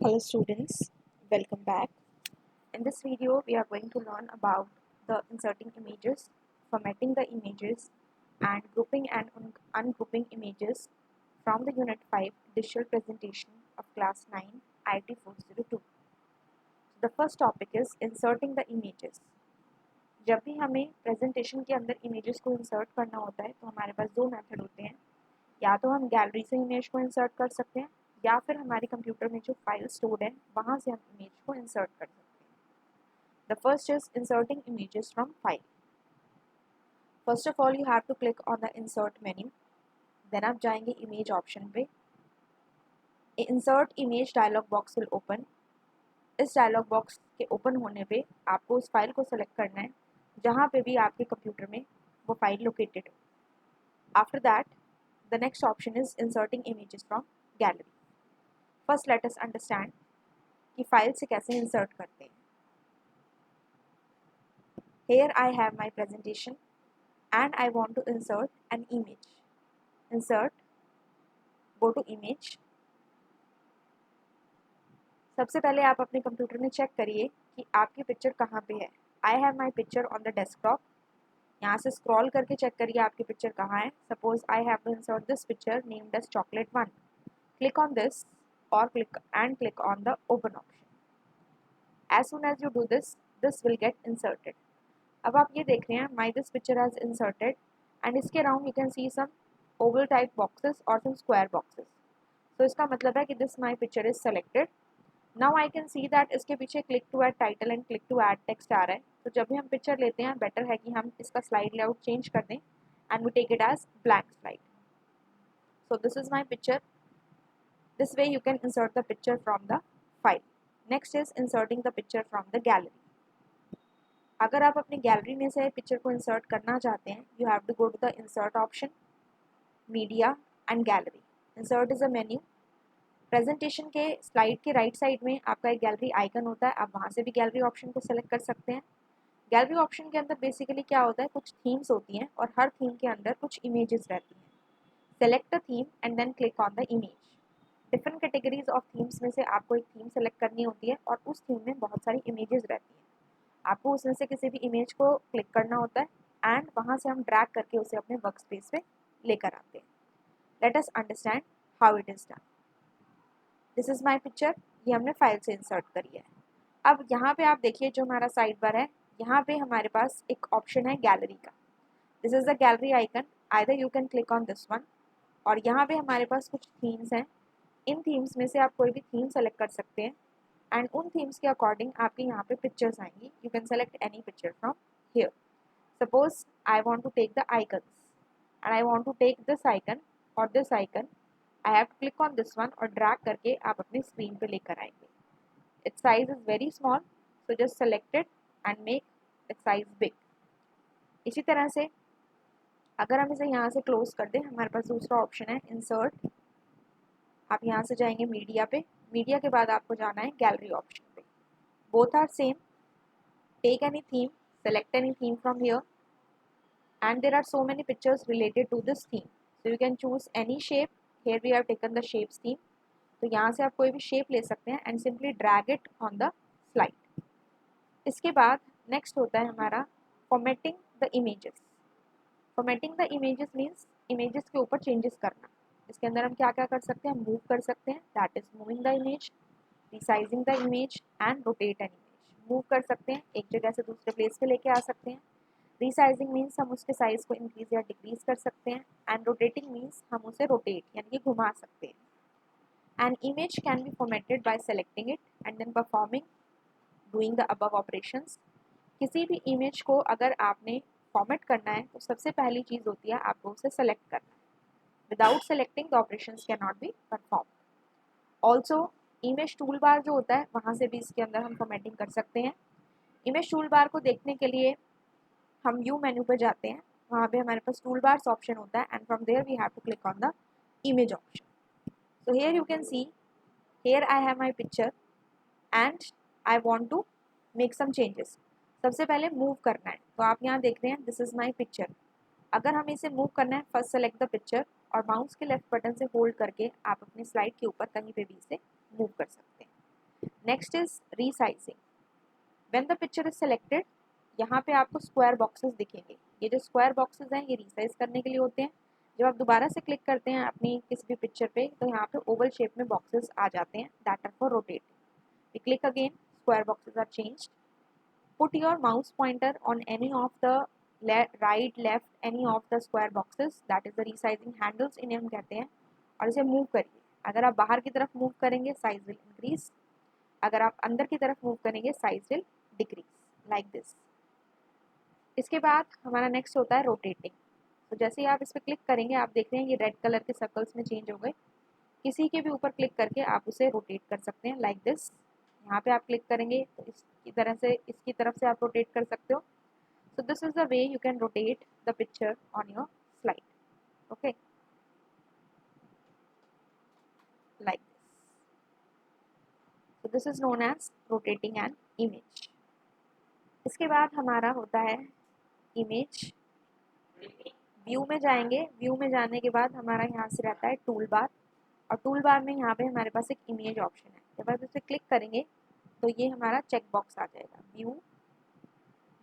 Hello students, welcome back. In this video we are going to learn about the inserting images, formatting the images and grouping and ungrouping images from the Unit 5 digital presentation of class 9 IT 402. The first topic is inserting the images. जब भी हमें presentation के अंदर images को insert करना होता है तो हमारे पास दो मेथड होते हैं, या तो हम गैलरी से इमेज को इंसर्ट कर सकते हैं या फिर हमारे कंप्यूटर में जो फाइल स्टोर्ड है वहाँ से हम इमेज को इंसर्ट कर सकते हैं। The first is inserting images from file. First of all you have to click on the insert menu, then आप जाएंगे इमेज ऑप्शन पे। Insert image dialog box will open. इस डायलॉग बॉक्स के open होने पे आपको उस फाइल को सेलेक्ट करना है जहाँ पे भी आपके कंप्यूटर में वो फाइल लोकेटेड हो। After that the next option is inserting images from gallery. First let us understand कि फाइल से कैसे इंसर्ट करते हैं। Here I have my presentation and I want to insert an image. Insert, go to image. सबसे पहले आप अपने computer में चेक करिए कि आपकी पिक्चर कहाँ पे है। I have my picture on the desktop. यहाँ से स्क्रॉल करके चेक करिए आपकी पिक्चर कहाँ है। Suppose I have to insert this picture named as chocolate 1. Click on this or click on the open option. As soon as you do this, this will get inserted. अब आप ये देख रहे हैं my this picture has inserted and इसके around you can see some oval type boxes और some square boxes. तो इसका मतलब है कि this my picture is selected. Now I can see that इसके पीछे click to add title and click to add text आ रहा है। तो जब भी हम पिक्चर लेते हैं बेटर है कि हम इसका स्लाइड लेआउट चेंज कर दें and we take it as blank slide. So this is my picture. This way you can insert the picture from the file. Next is inserting the picture from the gallery. अगर आप अपनी gallery में से picture को insert करना चाहते हैं you have to go to the insert option, media and gallery. Insert is a menu. Presentation के स्लाइड के राइट साइड में आपका एक गैलरी आइकन होता है, आप वहाँ से भी गैलरी ऑप्शन को सेलेक्ट कर सकते हैं। गैलरी ऑप्शन के अंदर बेसिकली क्या होता है, कुछ थीम्स होती हैं और हर थीम के अंदर कुछ इमेजेस रहती हैं। Select a theme and then click on the image. Different categories of themes में से आपको एक थीम सेलेक्ट करनी होती है और उस थीम में बहुत सारी इमेजेस रहती हैं। आपको उसमें से किसी भी इमेज को क्लिक करना होता है एंड वहाँ से हम ड्रैग करके उसे अपने वर्क स्पेस पे लेकर आते हैं। Let us understand how it is done. This is my picture, ये हमने फाइल से इंसर्ट करी है। अब यहाँ पे आप देखिए जो हमारा साइड बार है यहाँ पे हमारे पास एक ऑप्शन है गैलरी का। This is the gallery icon, either you can click on this one. और यहाँ पे हमारे पास कुछ थीम्स हैं, इन थीम्स में से आप कोई भी थीम सेलेक्ट कर सकते हैं एंड उन थीम्स के अकॉर्डिंग आपके यहाँ पे पिक्चर्स आएंगी। You can select any picture from here. Suppose I want to take the icons and I want to take this icon और this icon. I have to click on this one और drag करके आप अपनी screen पे लेकर आएंगे। Its size is very small, so just select it and make its size big. इसी तरह से अगर हम इसे यहाँ से क्लोज कर दें हमारे पास दूसरा ऑप्शन है इंसर्ट। आप यहाँ से जाएंगे मीडिया पे, मीडिया के बाद आपको जाना है गैलरी ऑप्शन पे। Both are same. Take any theme, select any theme from here and there are so many pictures related to this theme, so you can choose any shape. Here we have taken the shapes theme, तो यहाँ से आप कोई भी shape ले सकते हैं and simply drag it on the slide. इसके बाद नेक्स्ट होता है हमारा formatting the images. Formatting the images means images के ऊपर चेंजेस करना। इसके अंदर हम क्या क्या कर सकते हैं, मूव कर सकते हैं, that is moving the image, resizing the image and rotate an image. Move कर सकते हैं, एक जगह से दूसरे प्लेस पे लेके आ सकते हैं। रिसाइजिंग मीन्स हम उसके साइज को इंक्रीज या डिक्रीज कर सकते हैं एंड रोटेटिंग मीन्स हम उसे रोटेट यानी कि घुमा सकते हैं। An image can be formatted by selecting it and then performing doing the above operations. किसी भी इमेज को अगर आपने फॉर्मेट करना है तो सबसे पहली चीज़ होती है आपको उसे सेलेक्ट करना है। Without selecting the operations can not be perform. Also image tool bar जो होता है वहाँ से भी इसके अंदर हम फॉर्मेटिंग कर सकते हैं। इमेज टूल बार को देखने के लिए हम व्यू मेन्यू पर जाते हैं, वहाँ पे हमारे पास टूल बार्स ऑप्शन होता है and from there we have to click on the image option. So here you can see, here I have my picture and I want to make some changes. सबसे पहले move करना है, तो आप यहाँ देख रहे हैं दिस इज माय पिक्चर। अगर हमें इसे मूव करना है फर्स्ट सेलेक्ट द पिक्चर और माउस के लेफ्ट बटन से होल्ड करके आप अपनी स्लाइड के ऊपर कहीं पे भी इसे मूव कर सकते हैं। Next is resizing. When the picture is selected, यहाँ पे आपको स्क्वायर बॉक्सेस दिखेंगे। ये जो स्क्वायर बॉक्सेस हैं ये रीसाइज करने के लिए होते हैं। जब आप दोबारा से क्लिक करते हैं अपनी किसी भी पिक्चर पे तो यहाँ पे ओवल शेप में बॉक्सेस आ जाते हैं, that are for rotating. We click again, square boxes are changed. Put your mouse pointer on any of the right left any of the square boxes, that is the resizing handles इन्हें हम कहते हैं। और इसे move करिए। अगर आप बाहर की तरफ मूव करेंगे साइज विल इंक्रीज, अगर आप अंदर की तरफ मूव करेंगे size will decrease, like this. इसके बाद हमारा नेक्स्ट होता है रोटेटिंग। तो जैसे ही आप इस पर क्लिक करेंगे आप देख रहे हैं ये रेड कलर के सर्कल्स में चेंज हो गए। किसी के भी ऊपर क्लिक करके आप उसे रोटेट कर सकते हैं, लाइक दिस। यहाँ पे आप क्लिक करेंगे तो इसकी तरह से इसकी तरफ से आप रोटेट कर सकते हो। So this is the way you can rotate the picture on your slide, okay, like this. So this is known as rotating an image. इसके बाद हमारा होता है इमेज। व्यू में जाएंगे, व्यू में जाने के बाद हमारा यहाँ से रहता है टूल बार, और टूल बार में यहाँ पे हमारे पास एक इमेज ऑप्शन है। जब आप इसे क्लिक करेंगे तो ये हमारा चेक बॉक्स आ जाएगा। व्यू,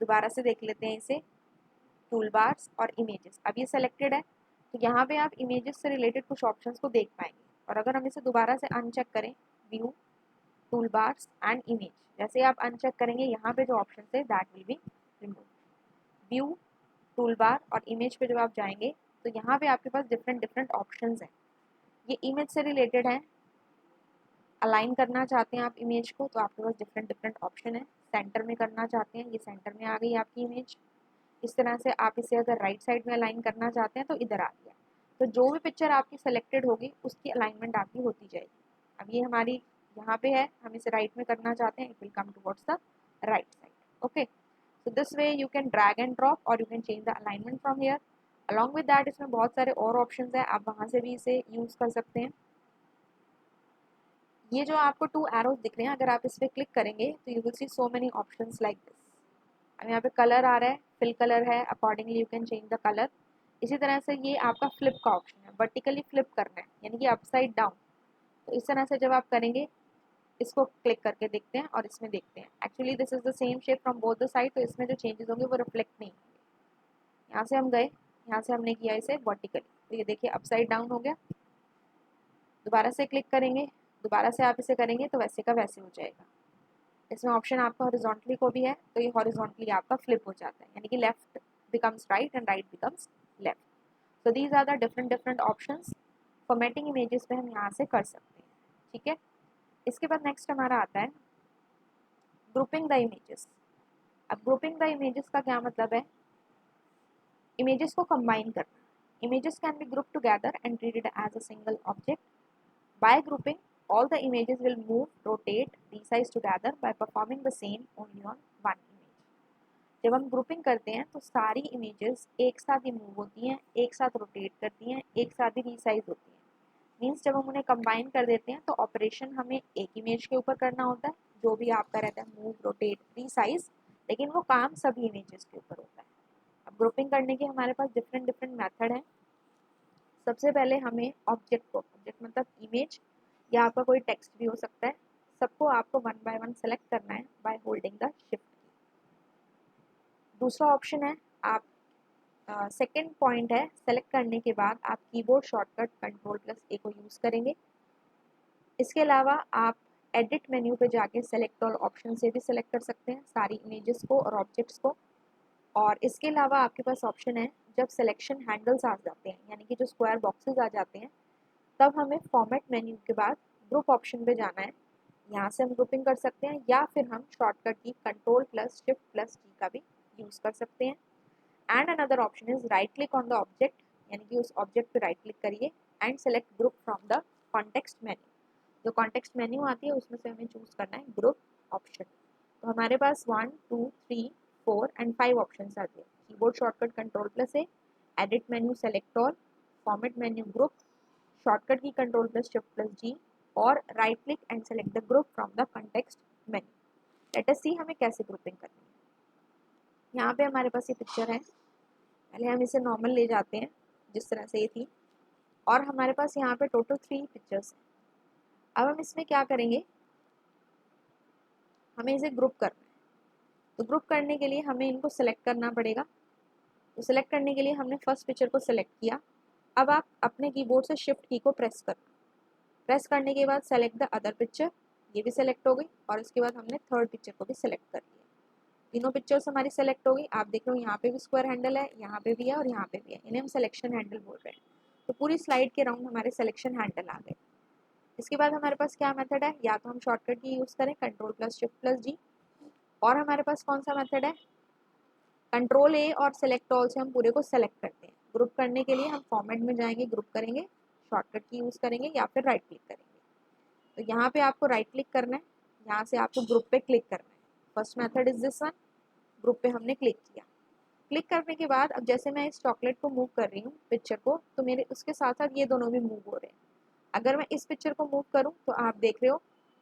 दोबारा से देख लेते हैं इसे, टूल बार्स और इमेजेस। अब ये सेलेक्टेड है तो यहाँ पे आप इमेजेस से रिलेटेड कुछ ऑप्शंस को देख पाएंगे। और अगर हम इसे दोबारा से अनचेक करें, view, tool bars and image, जैसे आप अनचेक करेंगे यहाँ पे जो ऑप्शन है that will be remove. View, tool bar और इमेज पे जब आप जाएंगे तो यहाँ पे आपके पास डिफरेंट डिफरेंट ऑप्शंस हैं। ये इमेज से रिलेटेड है। अलाइन करना चाहते हैं आप इमेज को तो आपके पास डिफरेंट डिफरेंट ऑप्शन है। सेंटर में करना चाहते हैं, ये सेंटर में आ गई आपकी इमेज। इस तरह से आप इसे अगर राइट साइड में अलाइन करना चाहते हैं तो इधर आ गया। तो जो भी पिक्चर आपकी सेलेक्टेड होगी उसकी अलाइनमेंट आपकी होती जाएगी। अब ये हमारी यहाँ पे है, हम इसे राइट में करना चाहते हैं, it will come towards the right side, okay. So this way you can drag and drop or you can change the alignment from here. Along with that इसमें बहुत सारे और options हैं, आप वहाँ से भी इसे यूज़ कर सकते हैं। ये जो आपको 2 arrows दिख रहे हैं, अगर आप इस पर क्लिक करेंगे तो you will see so many options like this. अब यहाँ पे कलर आ रहा है, फिल कलर है, accordingly you can change the color. इसी तरह से ये आपका फ्लिप का ऑप्शन है, वर्टिकली फ्लिप करना है यानी कि अपसाइड डाउन। तो इस तरह से जब आप करेंगे, इसको क्लिक करके देखते हैं और इसमें देखते हैं, actually this is the same shape from both the side, तो इसमें जो चेंजेस होंगे वो रिफ्लेक्ट नहीं होंगे। यहाँ से हम गए, यहाँ से हमने किया इसे वर्टिकली, तो ये देखिए अपसाइड डाउन हो गया। दोबारा से क्लिक करेंगे, दोबारा से आप इसे करेंगे तो वैसे का वैसे हो जाएगा। इसमें ऑप्शन आपका हॉरिजॉन्टली को भी है, तो ये हॉरिजॉन्टली आपका फ्लिप हो जाता है, यानी कि left becomes right and right becomes left. So these are the different different options. Formatting images पे हम यहाँ से कर सकते हैं, ठीक है। इसके बाद नेक्स्ट हमारा आता है ग्रुपिंग द इमेजेस। अब ग्रुपिंग द इमेजेस का क्या मतलब है? इमेजेस को कंबाइन करना। Images can be group together and treated as a single object. By grouping all the images will move, rotate, resize together by performing the same only on one image. जब हम grouping करते हैं तो सारी images एक साथ ही move होती हैं, एक साथ रोटेट करती हैं, एक साथ ही रिसाइज होती हैं। मीन्स जब हम उन्हें कंबाइन कर देते हैं तो ऑपरेशन हमें एक इमेज के ऊपर करना होता है, जो भी आपका रहता है मूव, रोटेट, रिसाइज, लेकिन वो काम सभी इमेजेस के ऊपर होता है। अब ग्रुपिंग करने के हमारे पास डिफरेंट डिफरेंट मेथड हैं। सबसे पहले हमें ऑब्जेक्ट मतलब इमेज या आपका कोई टेक्स्ट भी हो सकता है, सबको आपको वन बाय वन सेलेक्ट करना है बाय होल्डिंग द शिफ्ट की। दूसरा ऑप्शन है आप सेकेंड पॉइंट है, सेलेक्ट करने के बाद आप कीबोर्ड शॉर्टकट Ctrl+A को यूज़ करेंगे। इसके अलावा आप एडिट मेन्यू पे जाके सेलेक्ट ऑल ऑप्शन से भी सेलेक्ट कर सकते हैं सारी इमेजेस को और ऑब्जेक्ट्स को। और इसके अलावा आपके पास ऑप्शन है, जब सिलेक्शन हैंडल्स आ जाते हैं यानी कि जो स्क्वायर बॉक्सेस आ जाते हैं, तब हमें फॉर्मेट मेन्यू के बाद ग्रुप ऑप्शन पे जाना है। यहाँ से हम ग्रुपिंग कर सकते हैं या फिर हम शॉर्टकट की Ctrl+Shift+G का भी यूज़ कर सकते हैं। And another option is right click on the object, यानी कि उस ऑब्जेक्ट पे राइट क्लिक करिए and select group from the context menu. जो कॉन्टेक्स्ट मेन्यू आती है उसमें से हमें चूज़ करना है ग्रुप ऑप्शन। तो हमारे पास 1, 2, 3, 4 एंड 5 ऑप्शन आते हैं। Keyboard shortcut Ctrl+A, edit menu select all, format menu group, shortcut key Ctrl+Shift+G और right click and select the group from the context menu. Let us see हमें कैसे grouping करनी है। यहाँ पे हमारे पास ये पिक्चर है, पहले हम इसे नॉर्मल ले जाते हैं जिस तरह से ये थी, और हमारे पास यहाँ पे टोटल 3 पिक्चर्स हैं। अब हम इसमें क्या करेंगे, हमें इसे ग्रुप करना है। तो ग्रुप करने के लिए हमें इनको सेलेक्ट करना पड़ेगा। तो सेलेक्ट करने के लिए हमने फर्स्ट पिक्चर को सेलेक्ट किया। अब आप अपने कीबोर्ड से शिफ्ट की को प्रेस करना। प्रेस करने के बाद सेलेक्ट द अदर पिक्चर, ये भी सेलेक्ट हो गई, और इसके बाद हमने थर्ड पिक्चर को भी सेलेक्ट कर लिया। तीनों पिक्चर्स हमारी सेलेक्ट हो गई। आप देख रहे हो यहाँ पे भी स्क्वायर हैंडल है, यहाँ पे भी है और यहाँ पे भी है, इन्हें हम सिलेक्शन हैंडल बोल रहे हैं। तो पूरी स्लाइड के राउंड हमारे सिलेक्शन हैंडल आ गए। इसके बाद हमारे पास क्या मेथड है, या तो हम शॉर्टकट की यूज़ करें कंट्रोल प्लस शिफ्ट प्लस जी, और हमारे पास कौन सा मेथड है, कंट्रोल ए और सेलेक्ट ऑल से हम पूरे को सेलेक्ट करते हैं। ग्रुप करने के लिए हम फॉर्मेट में जाएंगे, ग्रुप करेंगे, शॉर्टकट की यूज़ करेंगे या फिर राइट क्लिक करेंगे। तो यहाँ पे आपको राइट क्लिक करना है, यहाँ से आपको ग्रुप पे क्लिक करना है। First method is this one, group पे हमने क्लिक किया। क्लिक करने के बाद अब जैसे मैं इस चॉकलेट को मूव कर रही हूँ पिक्चर को, तो मेरे उसके साथ साथ ये दोनों भी मूव हो रहे हैं। अगर मैं इस पिक्चर को मूव करूँ तो आप देख रहे हो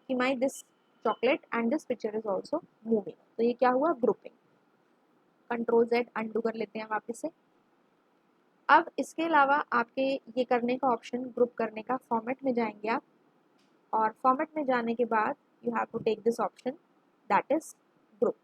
कि my this chocolate and this picture is also moving. तो ये क्या हुआ, ग्रुपिंग। कंट्रोल जेड अंडू कर लेते हैं वापस से। अब इसके अलावा आपके ये करने का ऑप्शन, ग्रुप करने का, फॉर्मेट में जाएंगे आप, और फॉर्मेट में जाने के बाद you have to take this option that is group.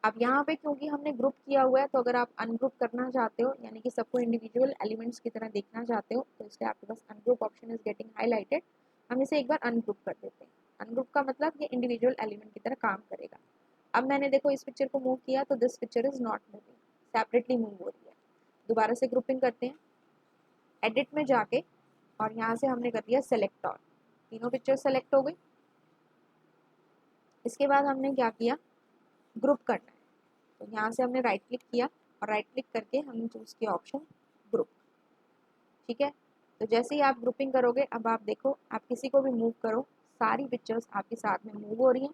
अब यहाँ पे क्योंकि हमने ग्रुप किया हुआ है, तो अगर आप अनग्रुप करना चाहते हो, यानी कि सबको इंडिविजुअल एलिमेंट्स की तरह देखना चाहते हो, तो इसलिए आपके पास ungroup option is getting highlighted. हम इसे एक बार अनग्रुप कर देते हैं। अनग्रुप का मतलब ये इंडिविजुअल एलिमेंट की तरह काम करेगा। अब मैंने देखो इस पिक्चर को मूव किया तो this picture is not moving, separately move हो रही है। दोबारा से ग्रुपिंग करते हैं, एडिट में जाके, और यहाँ से हमने कर दिया सेलेक्ट ऑल। तीनों पिक्चर सेलेक्ट हो गई। इसके बाद हमने क्या किया, ग्रुप करना है। तो यहाँ से हमने राइट क्लिक किया, और राइट क्लिक करके हमने चूज किया ऑप्शन ग्रुप। ठीक है, तो जैसे ही आप ग्रुपिंग करोगे, अब आप देखो आप किसी को भी मूव करो, सारी पिक्चर्स आपके साथ में मूव हो रही हैं।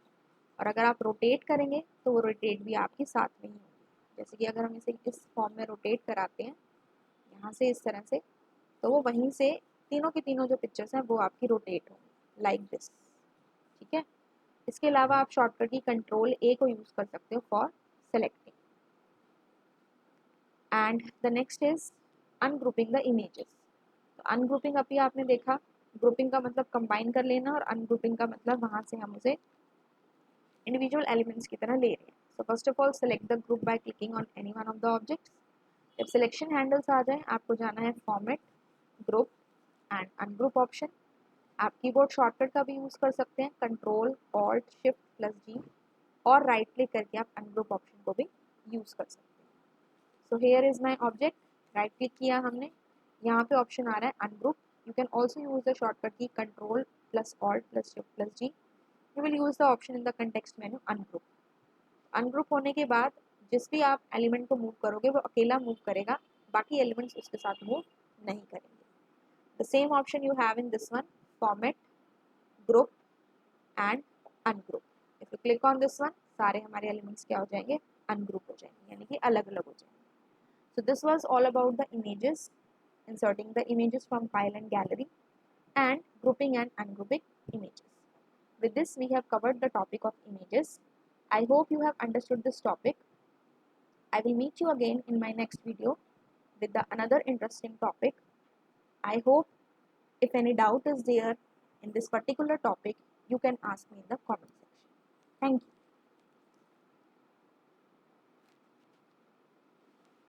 और अगर आप रोटेट करेंगे तो वो रोटेट भी आपके साथ में ही होगी। जैसे कि अगर हम इसे इस फॉर्म में रोटेट कराते हैं यहाँ से इस तरह से, तो वो वहीं से तीनों की तीनों जो पिक्चर्स हैं वो आपकी रोटेट होंगी लाइक दिस। ठीक है, इसके अलावा आप शॉर्टकट की कंट्रोल ए को यूज़ कर सकते हो for selecting. And the next is ungrouping the images. तो अनग्रुपिंग अभी आपने देखा, ग्रुपिंग का मतलब कंबाइन कर लेना, और अनग्रुपिंग का मतलब वहाँ से हम उसे इंडिविजुअल एलिमेंट्स की तरह ले रहे हैं। So first of all select the group by clicking on any one of the objects. जब सिलेक्शन हैंडल्स आ जाए, आपको जाना है format, group and ungroup option. आप कीबोर्ड शॉर्टकट का भी यूज़ कर सकते हैं, कंट्रोल ऑल्ट शिफ्ट प्लस जी, और राइट क्लिक करके आप अनग्रुप ऑप्शन को भी यूज़ कर सकते हैं। So here is my object, right click किया हमने, यहाँ पे ऑप्शन आ रहा है ungroup. You can also use the shortcut key control plus alt plus shift plus G. You will use the option in the context menu ungroup. Ungroup होने के बाद जिस भी आप एलिमेंट को मूव करोगे वो अकेला मूव करेगा, बाकी एलिमेंट्स उसके साथ मूव नहीं करेंगे। The same option you have in this one, format, group and ungroup. If you click on this one, सारे हमारे एलिमेंट्स क्या हो जाएंगे, अनग्रुप हो जाएंगे, यानी कि अलग अलग हो जाएंगे। So this was all about the images, inserting the images from file and gallery, and grouping and ungrouping images. With this, we have covered the topic of images. I hope you have understood this topic. I will meet you again in my next video with another interesting topic. I hope if any doubt is there in this particular topic, you can ask me in the comment section. Thank you.